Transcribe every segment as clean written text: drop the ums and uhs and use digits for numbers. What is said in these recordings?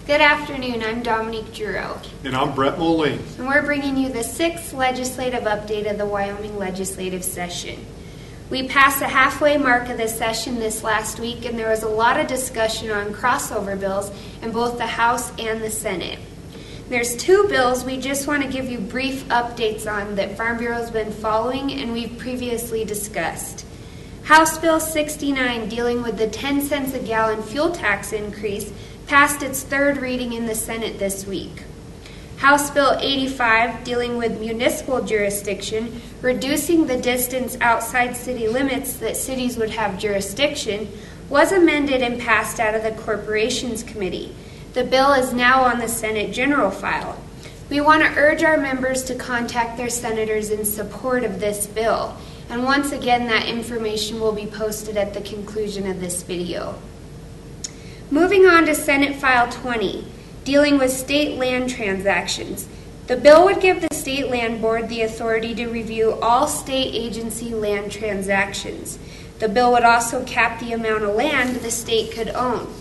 Good afternoon, I'm Dominique Giroux. And I'm Moline. And we're bringing you the 6th legislative update of the Wyoming legislative session. We passed the halfway mark of the session this last week, and there was a lot of discussion on crossover bills in both the House and the Senate. There's 2 bills we just want to give you brief updates on that Farm Bureau has been following and we've previously discussed. House Bill 69, dealing with the 10 cents a gallon fuel tax increase, passed its 3rd reading in the Senate this week. House Bill 85, dealing with municipal jurisdiction, reducing the distance outside city limits that cities would have jurisdiction, was amended and passed out of the Corporations Committee. The bill is now on the Senate General File. We want to urge our members to contact their senators in support of this bill. And once again, that information will be posted at the conclusion of this video. Moving on to Senate File 20, dealing with state land transactions. The bill would give the State Land Board the authority to review all state agency land transactions. The bill would also cap the amount of land the state could own.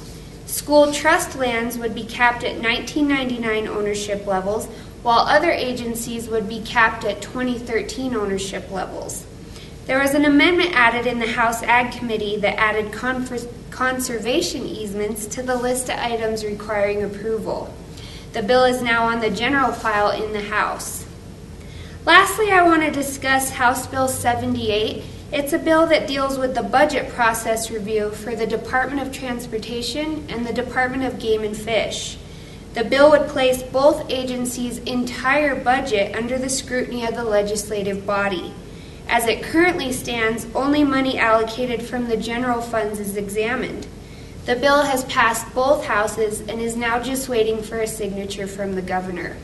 School trust lands would be capped at 1999 ownership levels, while other agencies would be capped at 2013 ownership levels. There was an amendment added in the House Ag Committee that added conservation easements to the list of items requiring approval. The bill is now on the general file in the House. Lastly, I want to discuss House Bill 78. It's a bill that deals with the budget process review for the Department of Transportation and the Department of Game and Fish. The bill would place both agencies' entire budget under the scrutiny of the legislative body. As it currently stands, only money allocated from the general funds is examined. The bill has passed both houses and is now just waiting for a signature from the governor.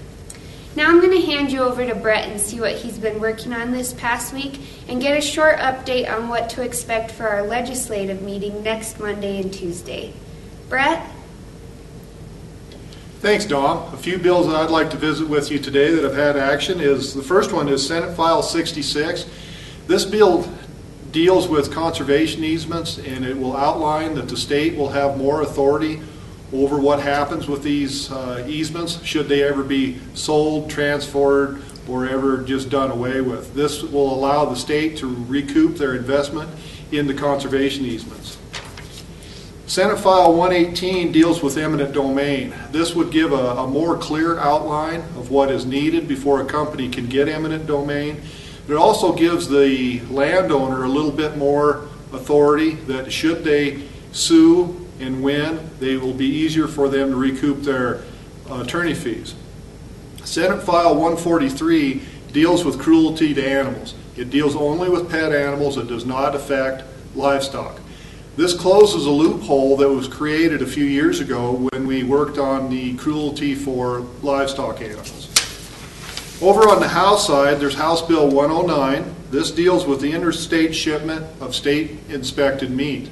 Now I'm going to hand you over to Brett and see what he's been working on this past week and get a short update on what to expect for our legislative meeting next Monday and Tuesday. Brett? Thanks, Dom. A few bills that I'd like to visit with you today that have had action is, the first one is Senate File 66. This bill deals with conservation easements, and it will outline that the state will have more authority over what happens with these easements should they ever be sold, transferred, or ever just done away with. This will allow the state to recoup their investment in the conservation easements. Senate File 118 deals with eminent domain. This would give a more clear outline of what is needed before a company can get eminent domain. It also gives the landowner a little bit more authority that should they sue and win, they will be easier for them to recoup their attorney fees. Senate File 143 deals with cruelty to animals. It deals only with pet animals. It does not affect livestock. This closes a loophole that was created a few years ago when we worked on the cruelty for livestock animals. Over on the House side, there's House Bill 109. This deals with the interstate shipment of state-inspected meat.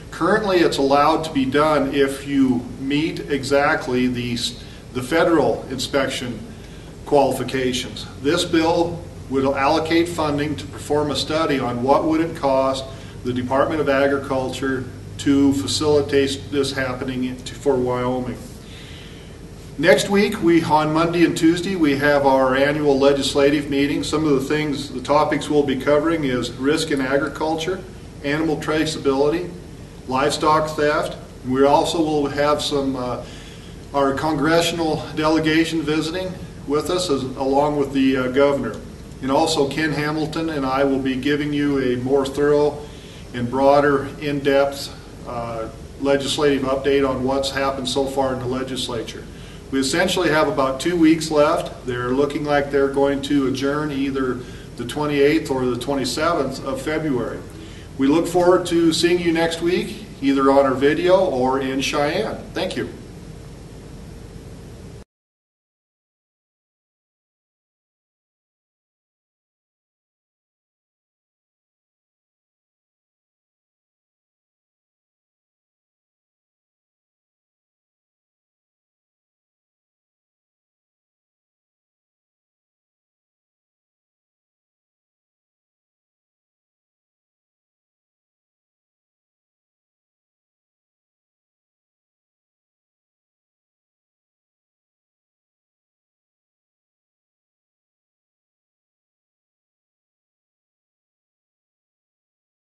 Currently, it's allowed to be done if you meet exactly the federal inspection qualifications. This bill would allocate funding to perform a study on what would it cost the Department of Agriculture to facilitate this happening for Wyoming. Next week, on Monday and Tuesday, we have our annual legislative meeting. Some of the topics we'll be covering is risk in agriculture, animal traceability, livestock theft. We also will have our congressional delegation visiting with us along with the governor. And also Ken Hamilton and I will be giving you a more thorough and broader, in-depth legislative update on what's happened so far in the legislature. We essentially have about 2 weeks left. They're looking like they're going to adjourn either the 28th or the 27th of February. We look forward to seeing you next week, either on our video or in Cheyenne. Thank you.